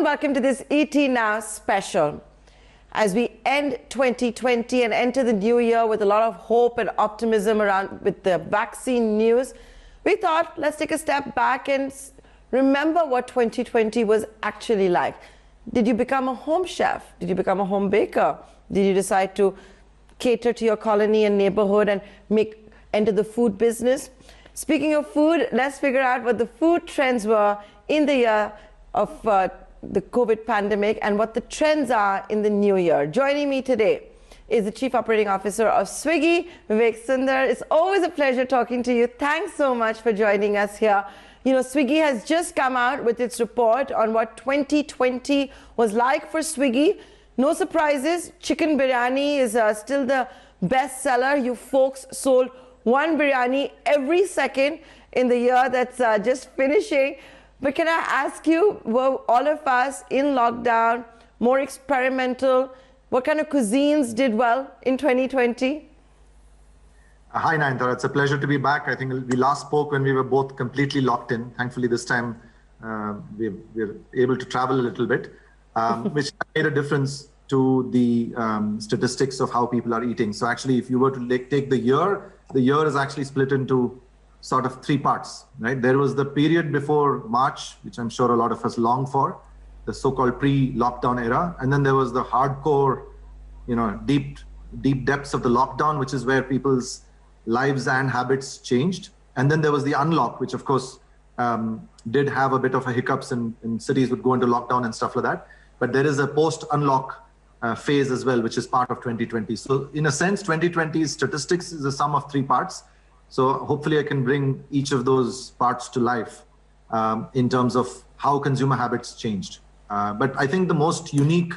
and welcome to this ET Now special. As we end 2020 and enter the new year with a lot of hope and optimism around with the vaccine news, we thought let's take a step back and remember what 2020 was actually like. Did you become a home chef? Did you become a home baker? Did you decide to cater to your colony and neighborhood and enter the food business? Speaking of food, let's figure out what the food trends were in the year of the COVID pandemic and what the trends are in the new year. Joining me today is the Chief Operating Officer of Swiggy, Vivek Sundar. It's always a pleasure talking to you. Thanks so much for joining us here. You know, Swiggy has just come out with its report on what 2020 was like for Swiggy. No surprises, chicken biryani is still the best seller. You folks sold one biryani every second in the year that's just finishing. But can I ask you, were all of us in lockdown, more experimental? What kind of cuisines did well in 2020? Hi, Nayantara. It's a pleasure to be back. I think we last spoke when we were both completely locked in. Thankfully, this time we're able to travel a little bit, which made a difference to the statistics of how people are eating. So actually, if you were to take the year is actually split into sort of three parts, right? There was the period before March, which I'm sure a lot of us long for, the so-called pre-lockdown era. And then there was the hardcore, deep depths of the lockdown, which is where people's lives and habits changed. And then there was the unlock, which of course did have a bit of a hiccups and cities would go into lockdown and stuff like that. But there is a post-unlock phase as well, which is part of 2020. So in a sense, 2020's statistics is a sum of three parts. So hopefully I can bring each of those parts to life in terms of how consumer habits changed. But I think the most unique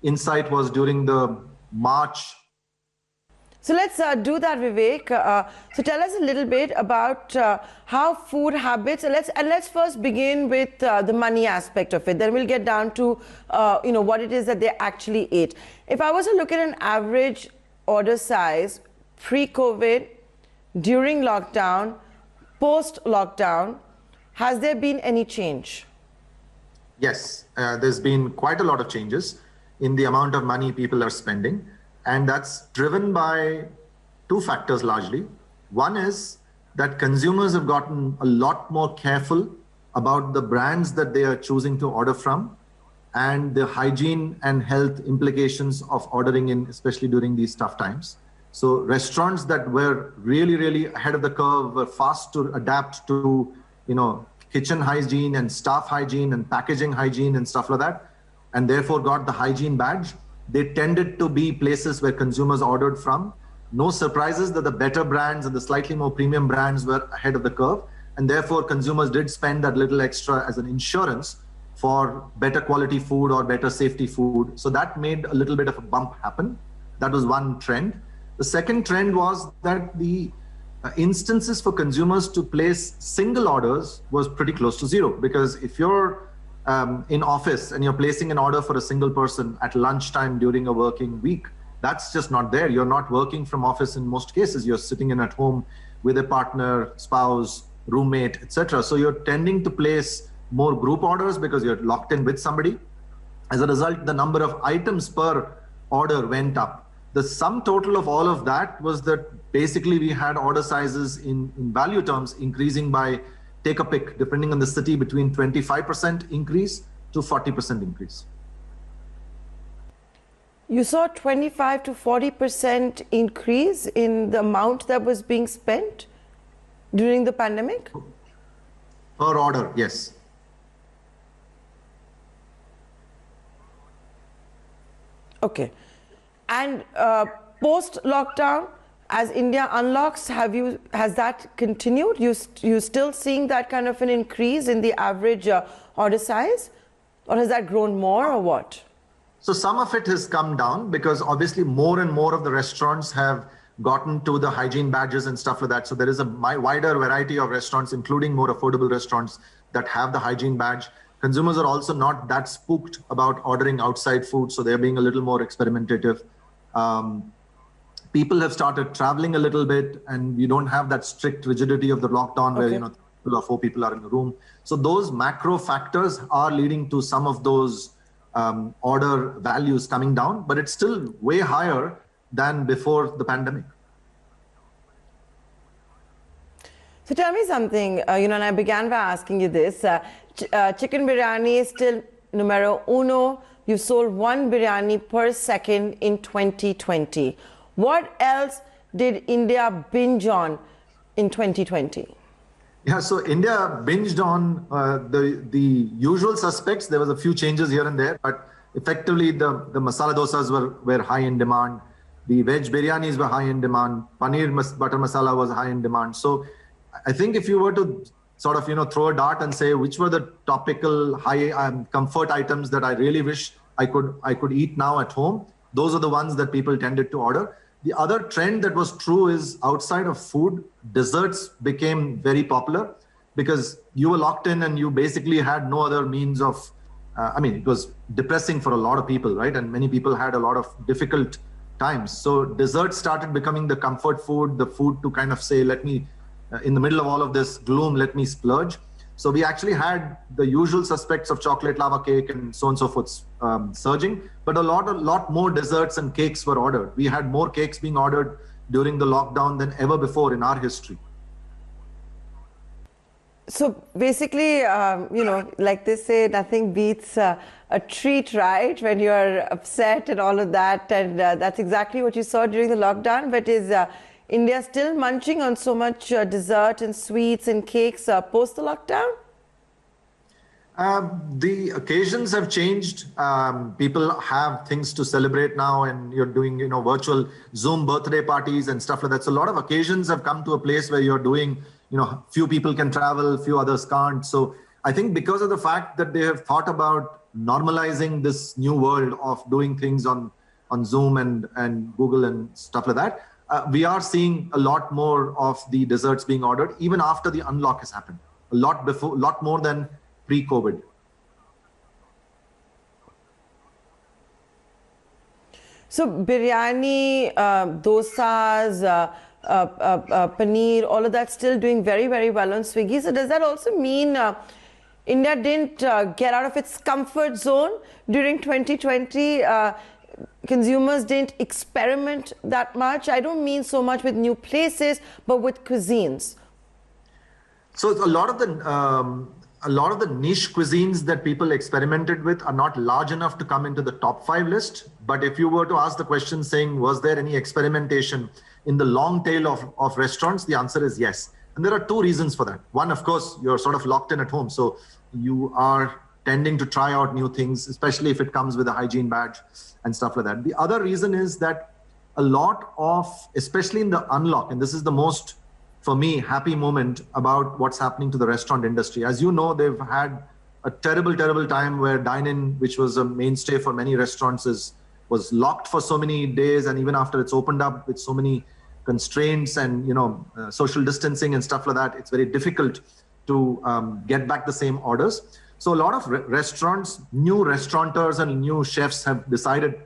insight was during the March. So let's do that, Vivek. So tell us a little bit about how food habits, and let's first begin with the money aspect of it. Then we'll get down to what it is that they actually ate. If I was to look at an average order size pre-COVID, during lockdown, post-lockdown, has there been any change? Yes, there's been quite a lot of changes in the amount of money people are spending. And that's driven by two factors largely. One is that consumers have gotten a lot more careful about the brands that they are choosing to order from and the hygiene and health implications of ordering in, especially during these tough times. So restaurants that were really, really ahead of the curve were fast to adapt to, kitchen hygiene and staff hygiene and packaging hygiene and stuff like that, and therefore got the hygiene badge. They tended to be places where consumers ordered from. No surprises that the better brands and the slightly more premium brands were ahead of the curve. And therefore consumers did spend that little extra as an insurance for better quality food or better safety food. So that made a little bit of a bump happen. That was one trend. The second trend was that the instances for consumers to place single orders was pretty close to zero. Because if you're in office and you're placing an order for a single person at lunchtime during a working week, that's just not there. You're not working from office in most cases. You're sitting in at home with a partner, spouse, roommate, etc. So you're tending to place more group orders because you're locked in with somebody. As a result, the number of items per order went up. The sum total of all of that was that basically we had order sizes in value terms increasing by, take a pick, depending on the city, between 25% increase to 40% increase. You saw 25 to 40% increase in the amount that was being spent during the pandemic? Per order, yes. Okay. And post-lockdown, as India unlocks, has that continued? You still seeing that kind of an increase in the average order size? Or has that grown more or what? So some of it has come down because obviously more and more of the restaurants have gotten to the hygiene badges and stuff like that. So there is a wider variety of restaurants, including more affordable restaurants that have the hygiene badge. Consumers are also not that spooked about ordering outside food, so they're being a little more experimentative. People have started traveling a little bit, and you don't have that strict rigidity of the lockdown where people or 4 people are in the room. So those macro factors are leading to some of those order values coming down, but it's still way higher than before the pandemic. So tell me something, and I began by asking you this. Chicken biryani is still numero uno. You sold 1 biryani per second in 2020. What else did India binge on in 2020? Yeah, so India binged on the usual suspects. There was a few changes here and there, but effectively the masala dosas were high in demand. The veg biryanis were high in demand. Paneer Butter Masala was high in demand. So I think if you were to sort of, throw a dart and say which were the topical high comfort items that I really wish I could eat now at home, those are the ones that people tended to order. The other trend that was true is outside of food, desserts became very popular because you were locked in and you basically had no other means of, it was depressing for a lot of people, right? And many people had a lot of difficult times. So desserts started becoming the comfort food, the food to kind of say, let me, in the middle of all of this gloom, let me splurge. So we actually had the usual suspects of chocolate lava cake and so on and so forth surging, but a lot more desserts and cakes were ordered. We had more cakes being ordered during the lockdown than ever before in our history. So basically, like they say, nothing beats a treat, right? When you're upset and all of that. And that's exactly what you saw during the lockdown. But is India still munching on so much dessert and sweets and cakes post the lockdown? The occasions have changed. People have things to celebrate now, and you're doing, virtual Zoom birthday parties and stuff like that. So a lot of occasions have come to a place where you're doing, few people can travel, few others can't. So I think because of the fact that they have thought about normalizing this new world of doing things on Zoom and Google and stuff like that, we are seeing a lot more of the desserts being ordered, even after the unlock has happened. A lot more than pre-COVID. So biryani, dosas, paneer, all of that still doing very, very well on Swiggy. So does that also mean India didn't get out of its comfort zone during 2020? Consumers didn't experiment that much. I don't mean so much with new places, but with cuisines. So a lot of the niche cuisines that people experimented with are not large enough to come into the top 5 list. But if you were to ask the question saying, was there any experimentation in the long tail of restaurants? The answer is yes. And there are 2 reasons for that. One, of course, you're sort of locked in at home. So you are tending to try out new things, especially if it comes with a hygiene badge and stuff like that. The other reason is that a lot of, especially in the unlock, and this is the most, for me, happy moment about what's happening to the restaurant industry. As you know, they've had a terrible, terrible time where dine-in, which was a mainstay for many restaurants, was locked for so many days. And even after it's opened up with so many constraints and, social distancing and stuff like that, it's very difficult to get back the same orders. So a lot of restaurants, new restaurateurs and new chefs have decided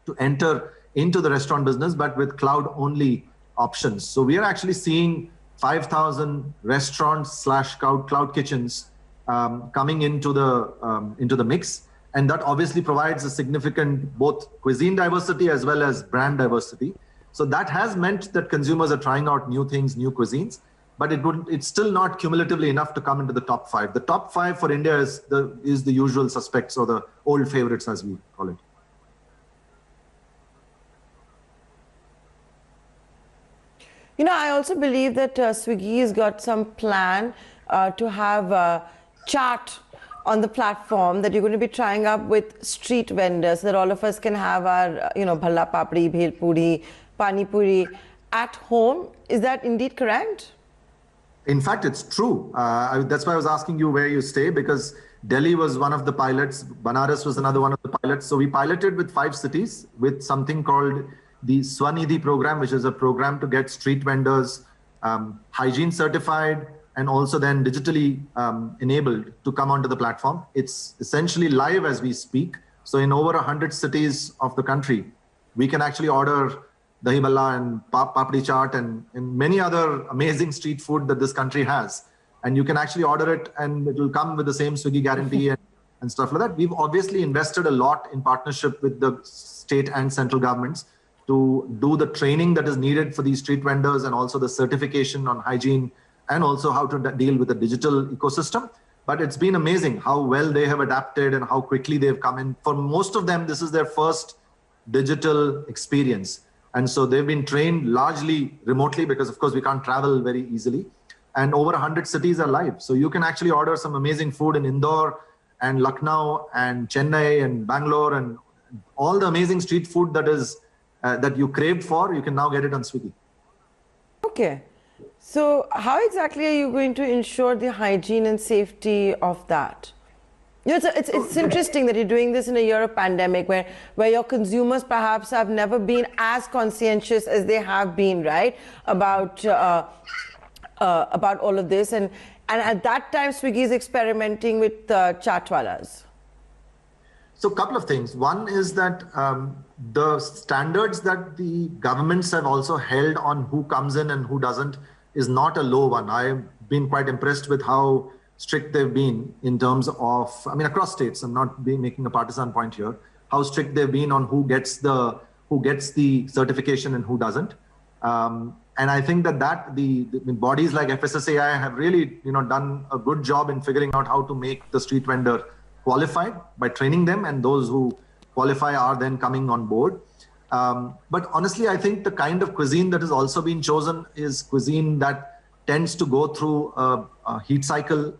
to enter into the restaurant business, but with cloud-only options. So we are actually seeing 5,000 restaurants / cloud kitchens coming into the mix. And that obviously provides a significant both cuisine diversity as well as brand diversity. So that has meant that consumers are trying out new things, new cuisines, but it's still not cumulatively enough to come into the top 5. The top 5 for India is the usual suspects, or the old favorites as we call it. I also believe that Swiggy has got some plan to have a chart on the platform that you're going to be trying up with street vendors, so that all of us can have our, bhalla papdi, bhel puri, pani puri at home. Is that indeed correct? In fact, it's true. That's why I was asking you where you stay, because Delhi was one of the pilots. Banaras was another one of the pilots. So we piloted with 5 cities with something called the Swanidhi program, which is a program to get street vendors hygiene certified and also then digitally enabled to come onto the platform. It's essentially live as we speak. So in over 100 cities of the country, we can actually order dahi balla and papdi chaat and many other amazing street food that this country has and you can actually order it and it will come with the same Swiggy guarantee and stuff like that. We've obviously invested a lot in partnership with the state and central governments to do the training that is needed for these street vendors and also the certification on hygiene and also how to deal with the digital ecosystem. But it's been amazing how well they have adapted and how quickly they've come in. For most of them, this is their first digital experience. And so they've been trained largely remotely because, of course, we can't travel very easily. And over 100 cities are live. So you can actually order some amazing food in Indore and Lucknow and Chennai and Bangalore, and all the amazing street food that is that you craved for, you can now get it on Swiggy. Okay. So how exactly are you going to ensure the hygiene and safety of that? You know, it's interesting that you're doing this in a year of pandemic where your consumers perhaps have never been as conscientious as they have been, right, about all of this. And at that time, Swiggy is experimenting with chaatwalas. So a couple of things. One is that the standards that the governments have also held on who comes in and who doesn't is not a low one. I've been quite impressed with how strict they've been in terms of, I mean, across states. I'm not making a partisan point here. How strict they've been on who gets the certification and who doesn't. And I think that the bodies like FSSAI have really, done a good job in figuring out how to make the street vendor qualified by training them, and those who qualify are then coming on board. But honestly, I think the kind of cuisine that has also been chosen is cuisine that tends to go through a heat cycle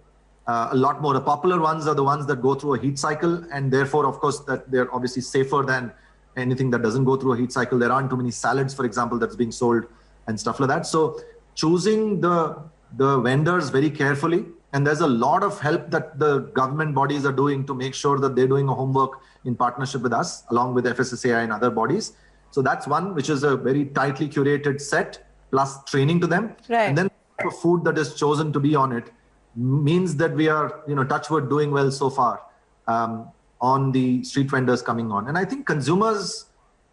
a lot more. The popular ones are the ones that go through a heat cycle, and therefore, of course, that they're obviously safer than anything that doesn't go through a heat cycle. There aren't too many salads, for example, that's being sold and stuff like that. So choosing the vendors very carefully, and there's a lot of help that the government bodies are doing to make sure that they're doing a homework in partnership with us, along with FSSAI and other bodies. So that's one, which is a very tightly curated set, plus training to them. Right. And then the food that is chosen to be on it means that we are, touch wood, doing well so far on the street vendors coming on. And I think consumers,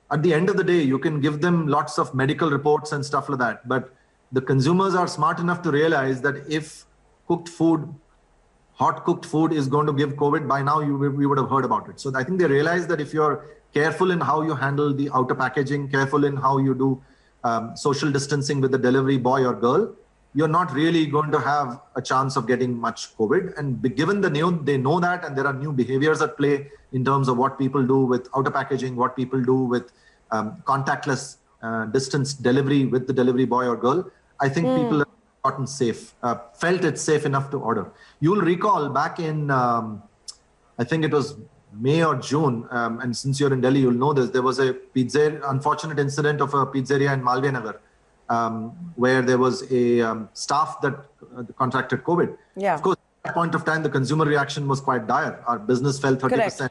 at the end of the day, you can give them lots of medical reports and stuff like that. But the consumers are smart enough to realize that if hot cooked food is going to give COVID, by now we would have heard about it. So I think they realize that if you're careful in how you handle the outer packaging, careful in how you do social distancing with the delivery boy or girl, you're not really going to have a chance of getting much COVID. And given they know that, and there are new behaviors at play in terms of what people do with outer packaging, what people do with contactless distance delivery with the delivery boy or girl, I think people have gotten safe, felt it's safe enough to order. You'll recall back in, I think it was May or June, and since you're in Delhi, you'll know this, there was a unfortunate incident of a pizzeria in Malviya Nagar, where there was a staff that contracted COVID. Yeah. Of course, at that point of time, the consumer reaction was quite dire. Our business fell 30%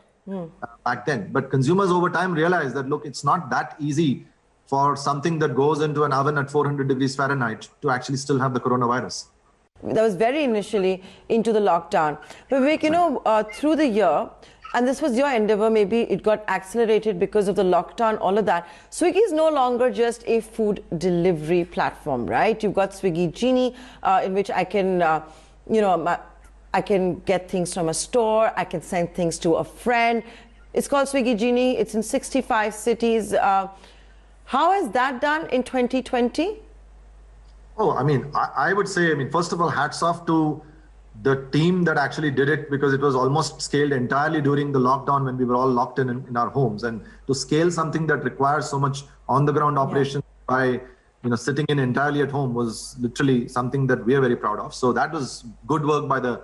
back then. But consumers over time realized that, look, it's not that easy for something that goes into an oven at 400 degrees Fahrenheit to actually still have the coronavirus. That was very initially into the lockdown. But Vivek, through the year, and this was your endeavor, maybe it got accelerated because of the lockdown, all of that. Swiggy is no longer just a food delivery platform, right? You've got Swiggy Genie, in which I can, I can get things from a store, I can send things to a friend. It's called Swiggy Genie. It's in 65 cities. How is that done in 2020? Oh, I would say, first of all, hats off to the team that actually did it, because it was almost scaled entirely during the lockdown when we were all locked in our homes. And to scale something that requires so much on-the-ground operation by sitting in entirely at home was literally something that we are very proud of. So that was good work by the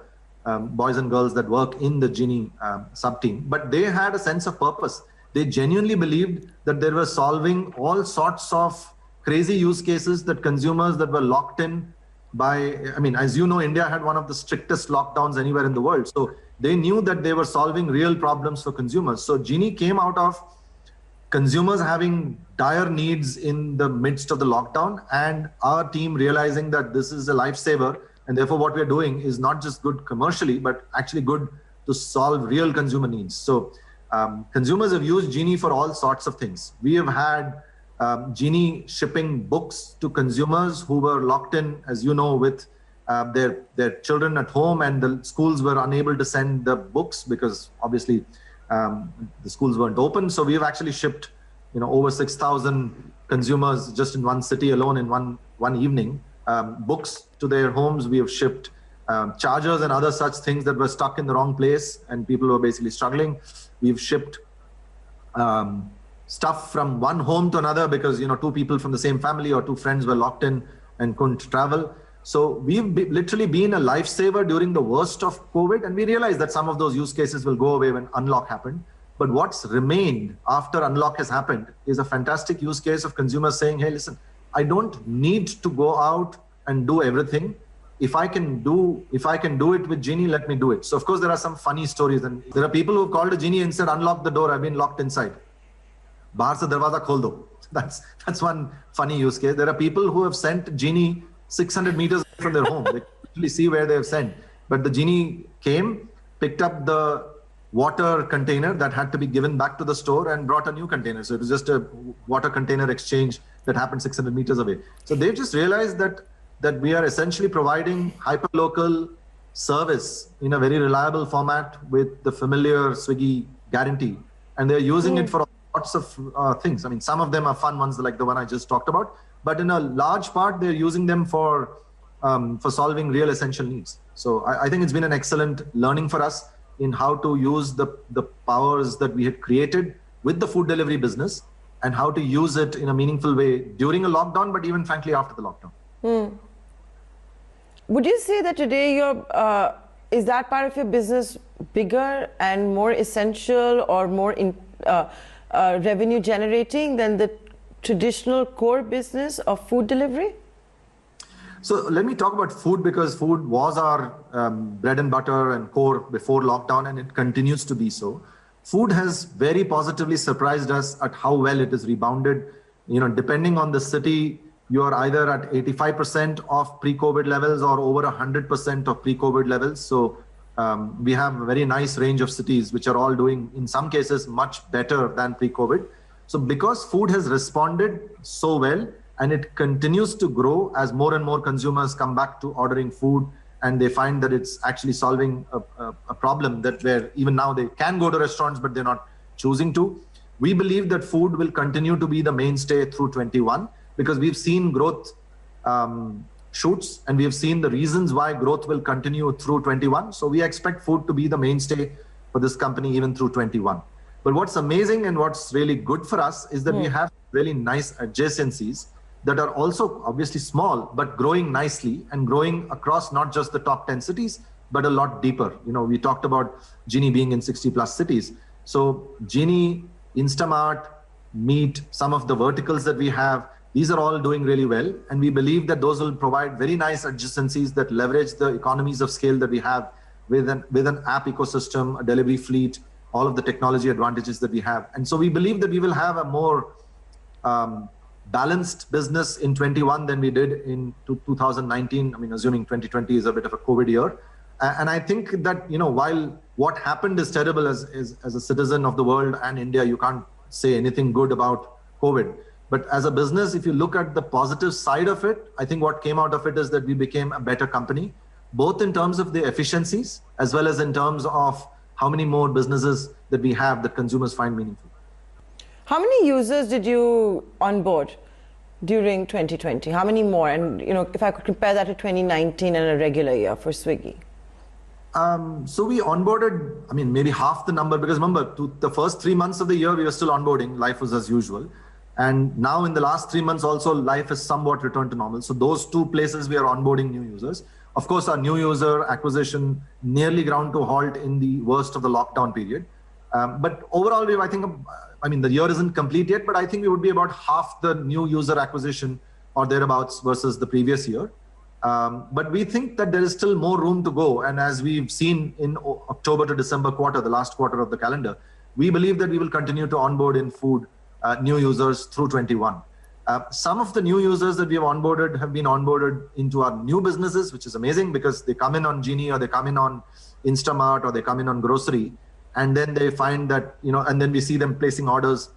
boys and girls that work in the Genie sub-team. But they had a sense of purpose. They genuinely believed that they were solving all sorts of crazy use cases that consumers that were locked in by, as you know, India had one of the strictest lockdowns anywhere in the world. So they knew that they were solving real problems for consumers. So Genie came out of consumers having dire needs in the midst of the lockdown, and our team realizing that this is a lifesaver. And therefore, what we're doing is not just good commercially, but actually good to solve real consumer needs. So consumers have used Genie for all sorts of things. We have had Genie shipping books to consumers who were locked in, as you know, with their children at home, and the schools were unable to send the books because obviously the schools weren't open. So we've actually shipped, over 6,000 consumers just in one city alone in one evening, books to their homes. We have shipped chargers and other such things that were stuck in the wrong place and people were basically struggling. We've shipped stuff from one home to another because two people from the same family or two friends were locked in and couldn't travel. So we've literally been a lifesaver during the worst of COVID, and we realized that some of those use cases will go away when unlock happened. But what's remained after unlock has happened is a fantastic use case of consumers saying, hey, listen, I don't need to go out and do everything. If I can do it with Genie, let me do it. So of course there are some funny stories, and there are people who called a Genie and said, unlock the door, I've been locked inside. Bahar se darwaza khol do. That's one funny use case. There are people who have sent Genie 600 meters from their home. They can actually see where they have sent. But the Genie came, picked up the water container that had to be given back to the store and brought a new container. So it was just a water container exchange that happened 600 meters away. So they've just realized that we are essentially providing hyperlocal service in a very reliable format with the familiar Swiggy guarantee. And they're using it for lots of things. I mean, some of them are fun ones like the one I just talked about, but in a large part, they're using them for solving real essential needs. So I think it's been an excellent learning for us in how to use the powers that we had created with the food delivery business and how to use it in a meaningful way during a lockdown, but even frankly after the lockdown. Would you say that today is that part of your business bigger and more essential or more revenue generating than the traditional core business of food delivery? So let me talk about food, because food was our bread and butter and core before lockdown, and it continues to be so. Food has very positively surprised us at how well it has rebounded. Depending on the city, you are either at 85% of pre-COVID levels or over 100% of pre-COVID levels. So we have a very nice range of cities which are all doing, in some cases, much better than pre-COVID. So because food has responded so well, and it continues to grow as more and more consumers come back to ordering food, and they find that it's actually solving a problem that where even now they can go to restaurants, but they're not choosing to. We believe that food will continue to be the mainstay through 21, because we've seen growth shoots, and we have seen the reasons why growth will continue through 21. So we expect food to be the mainstay for this company even through 21. But what's amazing and what's really good for us is that we have really nice adjacencies that are also obviously small, but growing nicely and growing across not just the top 10 cities, but a lot deeper. We talked about Genie being in 60 plus cities. So Genie, Instamart, Meat, some of the verticals that we have, these are all doing really well. And we believe that those will provide very nice adjacencies that leverage the economies of scale that we have with an app ecosystem, a delivery fleet, all of the technology advantages that we have. And so we believe that we will have a more balanced business in 21 than we did in 2019. I mean, assuming 2020 is a bit of a COVID year. And I think that, while what happened is terrible as a citizen of the world and India, you can't say anything good about COVID. But as a business, if you look at the positive side of it, I think what came out of it is that we became a better company, both in terms of the efficiencies, as well as in terms of how many more businesses that we have that consumers find meaningful. How many users did you onboard during 2020? How many more? And if I could compare that to 2019 and a regular year for Swiggy. So we onboarded, maybe half the number, because remember, the first 3 months of the year, we were still onboarding. Life was as usual. And now in the last 3 months also, life has somewhat returned to normal. So those two places we are onboarding new users. Of course, our new user acquisition nearly ground to a halt in the worst of the lockdown period. But overall, the year isn't complete yet, but I think we would be about half the new user acquisition or thereabouts versus the previous year. But we think that there is still more room to go. And as we've seen in October to December quarter, the last quarter of the calendar, we believe that we will continue to onboard in food new users through 21. Some of the new users that we have onboarded have been onboarded into our new businesses, which is amazing because they come in on Genie or they come in on Instamart or they come in on grocery. And then they find that, and then we see them placing orders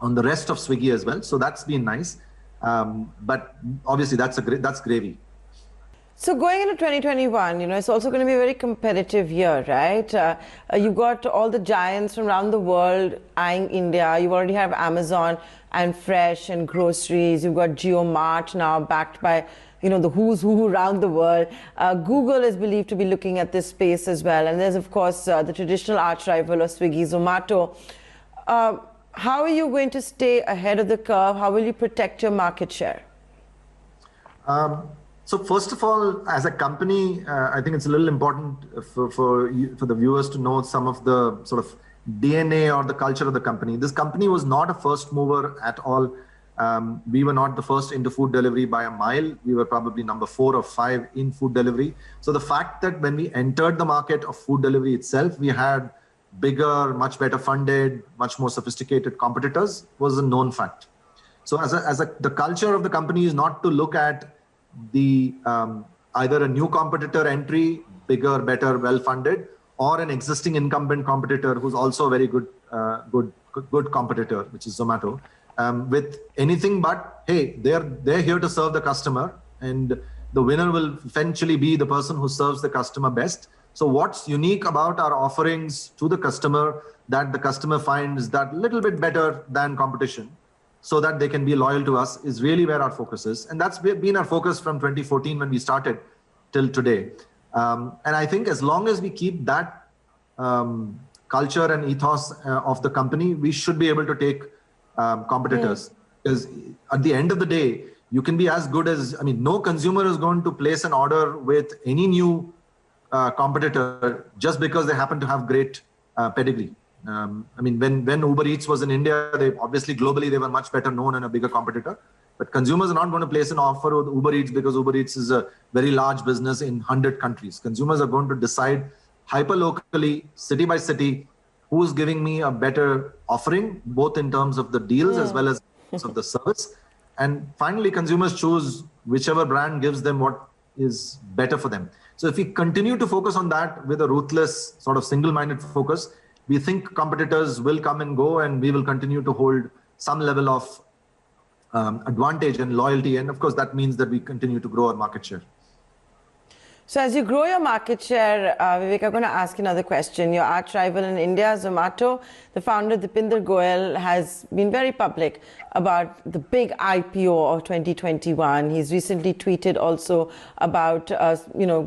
on the rest of Swiggy as well. So that's been nice. But obviously that's gravy. So going into 2021, it's also going to be a very competitive year, right? You've got all the giants from around the world eyeing India. You already have Amazon and Fresh and groceries. You've got GeoMart now backed by, the who's who around the world. Google is believed to be looking at this space as well. And there's, of course, the traditional arch rival of Swiggy, Zomato. How are you going to stay ahead of the curve? How will you protect your market share? So first of all, as a company, I think it's a little important for the viewers to know some of the sort of DNA or the culture of the company. This company was not a first mover at all. We were not the first into food delivery by a mile. We were probably number 4 or 5 in food delivery. So the fact that when we entered the market of food delivery itself, we had bigger, much better funded, much more sophisticated competitors was a known fact. So the culture of the company is not to look at the either a new competitor entry, bigger, better, well-funded, or an existing incumbent competitor who's also a very good competitor, which is Zomato, with anything but, hey, they're here to serve the customer, and the winner will eventually be the person who serves the customer best. So what's unique about our offerings to the customer that the customer finds that little bit better than competition, so that they can be loyal to us, is really where our focus is. And that's been our focus from 2014 when we started till today. And I think as long as we keep that culture and ethos of the company, we should be able to take competitors. Because at the end of the day, you can be as good as, no consumer is going to place an order with any new competitor just because they happen to have great pedigree. When Uber Eats was in India, obviously globally they were much better known and a bigger competitor. But consumers are not going to place an offer with Uber Eats because Uber Eats is a very large business in 100 countries. Consumers are going to decide hyper-locally, city by city, who's giving me a better offering, both in terms of the deals as well as of the service. And finally, consumers choose whichever brand gives them what is better for them. So if we continue to focus on that with a ruthless sort of single-minded focus, we think competitors will come and go, and we will continue to hold some level of advantage and loyalty. And of course, that means that we continue to grow our market share. So as you grow your market share, Vivek, I'm going to ask you another question. Your arch rival in India, Zomato, the founder, Deepinder Goyal, has been very public about the big IPO of 2021. He's recently tweeted also about,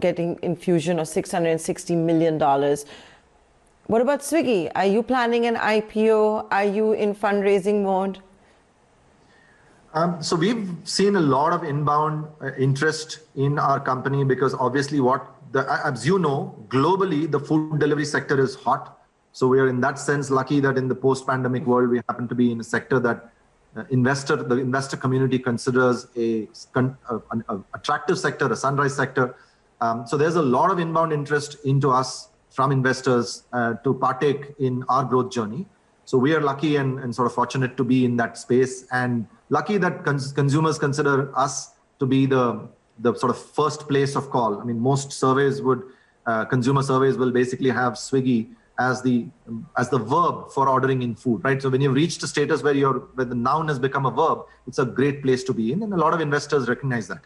getting infusion of $660 million. What about Swiggy? Are you planning an IPO? Are you in fundraising mode? So we've seen a lot of inbound interest in our company because obviously as you know, globally, the food delivery sector is hot. So we are in that sense lucky that in the post-pandemic world, we happen to be in a sector that the investor community considers an attractive sector, a sunrise sector. So there's a lot of inbound interest into us from investors to partake in our growth journey. So we are lucky and sort of fortunate to be in that space, and lucky that consumers consider us to be the sort of first place of call. Most surveys consumer surveys will basically have Swiggy as the verb for ordering in food, right? So when you've reached a status where the noun has become a verb, it's a great place to be in, and a lot of investors recognize that.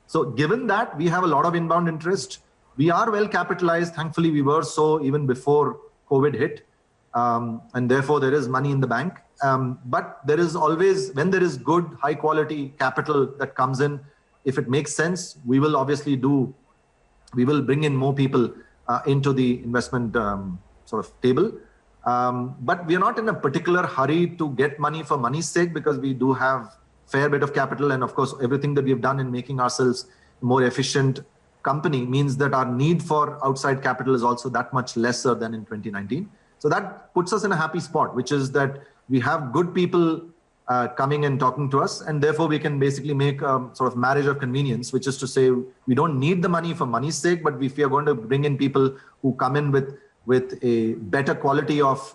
So given that, we have a lot of inbound interest. We are well capitalized. Thankfully, we were so even before COVID hit. And therefore, there is money in the bank. But there is always, when there is good, high quality capital that comes in, if it makes sense, we will obviously we will bring in more people into the investment sort of table. But we are not in a particular hurry to get money for money's sake, because we do have fair bit of capital. And of course, everything that we've done in making ourselves a more efficient company means that our need for outside capital is also that much lesser than in 2019. So that puts us in a happy spot, which is that we have good people coming and talking to us, and therefore we can basically make a sort of marriage of convenience, which is to say we don't need the money for money's sake, but if we are going to bring in people who come in with a better quality of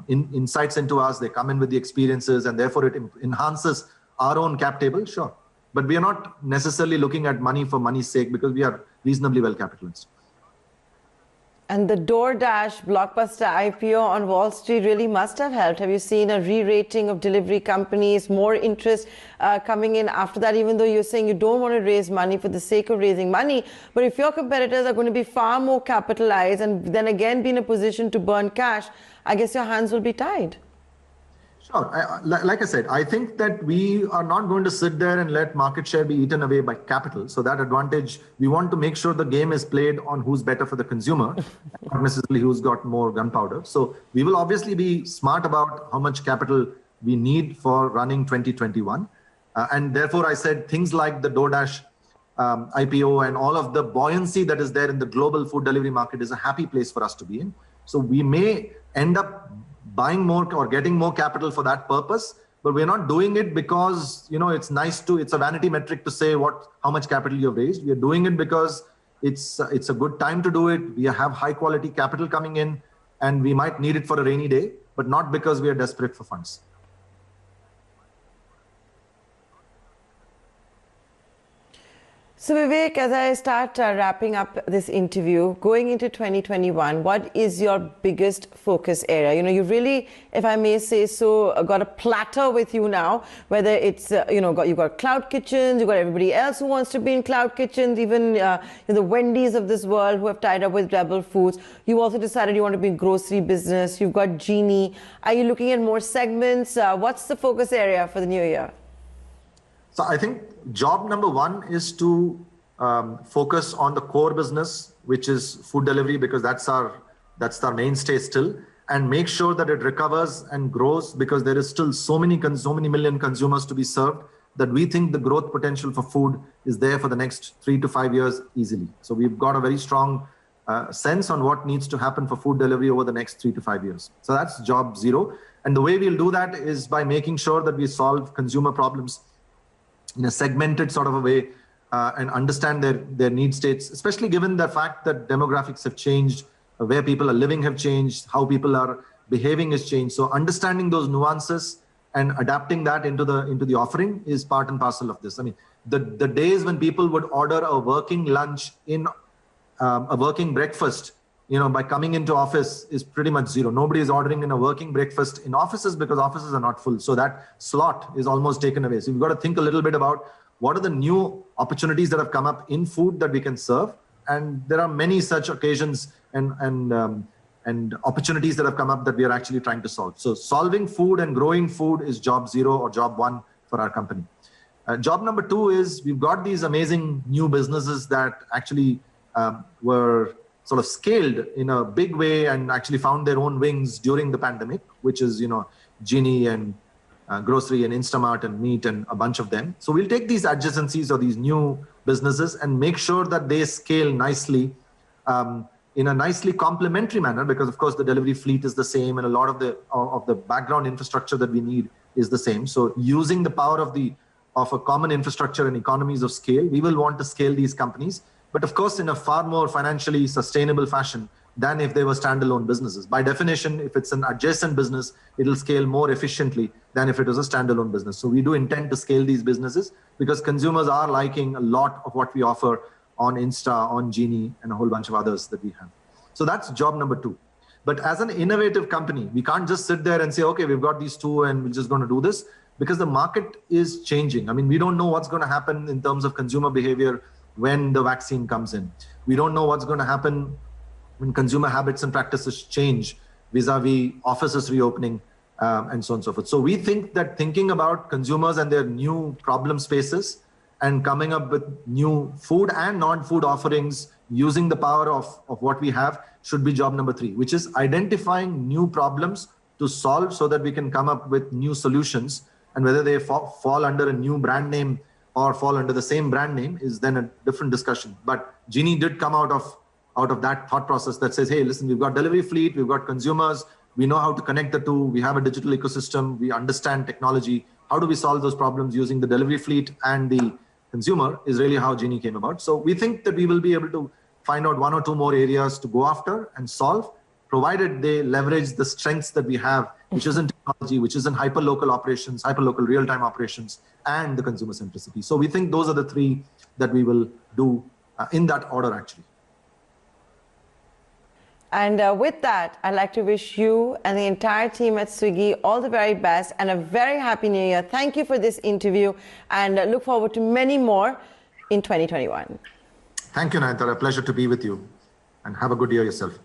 insights into us, they come in with the experiences, and therefore it enhances our own cap table, sure. But we are not necessarily looking at money for money's sake, because we are reasonably well capitalized. And the DoorDash blockbuster IPO on Wall Street really must have helped. Have you seen a re-rating of delivery companies, more interest coming in after that, even though you're saying you don't want to raise money for the sake of raising money? But if your competitors are going to be far more capitalized and then again be in a position to burn cash, I guess your hands will be tied. Sure. Like I said, I think that we are not going to sit there and let market share be eaten away by capital. So that advantage, we want to make sure the game is played on who's better for the consumer, not necessarily who's got more gunpowder. So we will obviously be smart about how much capital we need for running 2021. And therefore, I said things like the DoorDash IPO and all of the buoyancy that is there in the global food delivery market is a happy place for us to be in. So we may end up buying more or getting more capital for that purpose, but we're not doing it because, you know, it's a vanity metric to say how much capital you've raised. We are doing it because it's a good time to do it. We have high quality capital coming in and we might need it for a rainy day, but not because we are desperate for funds. So Vivek, as I start wrapping up this interview, going into 2021, what is your biggest focus area? You know, you really, if I may say so, got a platter with you now, whether it's, you've got cloud kitchens, you've got everybody else who wants to be in cloud kitchens, even the Wendy's of this world who have tied up with Rebel Foods. You also decided you want to be in grocery business. You've got Genie. Are you looking at more segments? What's the focus area for the new year? So I think job number one is to focus on the core business, which is food delivery, because that's our mainstay still, and make sure that it recovers and grows, because there is still so many million consumers to be served that we think the growth potential for food is there for the next 3 to 5 years easily. So we've got a very strong sense on what needs to happen for food delivery over the next 3 to 5 years. So that's job zero. And the way we'll do that is by making sure that we solve consumer problems in a segmented sort of a way and understand their need states, especially given the fact that demographics have changed, where people are living have changed, how people are behaving has changed. So understanding those nuances and adapting that into the offering is part and parcel of this. I mean, the days when people would order a working lunch in a working breakfast, by coming into office is pretty much zero. Nobody is ordering in a working breakfast in offices because offices are not full. So that slot is almost taken away. So you've got to think a little bit about what are the new opportunities that have come up in food that we can serve. And there are many such occasions and opportunities that have come up that we are actually trying to solve. So solving food and growing food is job zero or job one for our company. Job number two is we've got these amazing new businesses that actually were sort of scaled in a big way and actually found their own wings during the pandemic, which is, Genie and grocery and Instamart and meat and a bunch of them. So we'll take these adjacencies or these new businesses and make sure that they scale nicely in a nicely complementary manner, because of course the delivery fleet is the same and a lot of the background infrastructure that we need is the same. So using the power of a common infrastructure and economies of scale, we will want to scale these companies, but of course in a far more financially sustainable fashion than if they were standalone businesses. By definition, if it's an adjacent business, it'll scale more efficiently than if it was a standalone business. So we do intend to scale these businesses because consumers are liking a lot of what we offer on Insta, on Genie, and a whole bunch of others that we have. So that's job number two. But as an innovative company, we can't just sit there and say, okay, we've got these two and we're just going to do this, because the market is changing. I mean, we don't know what's going to happen in terms of consumer behavior when the vaccine comes in. We don't know what's going to happen when consumer habits and practices change vis-a-vis offices reopening and so on and so forth. So we think that thinking about consumers and their new problem spaces and coming up with new food and non-food offerings using the power of what we have should be job number three, which is identifying new problems to solve so that we can come up with new solutions. And whether they fall under a new brand name or fall under the same brand name is then a different discussion. But Genie did come out of that thought process that says, hey, listen, we've got delivery fleet, we've got consumers, we know how to connect the two, we have a digital ecosystem, we understand technology. How do we solve those problems using the delivery fleet and the consumer is really how Genie came about. So we think that we will be able to find out one or two more areas to go after and solve, provided they leverage the strengths that we have, which is in technology, which is in hyperlocal operations, hyperlocal real-time operations, and the consumer centricity. So we think those are the three that we will do in that order, actually. And with that, I'd like to wish you and the entire team at Swiggy all the very best and a very happy new year. Thank you for this interview and look forward to many more in 2021. Thank you, Nayantara. A pleasure to be with you. And have a good year yourself.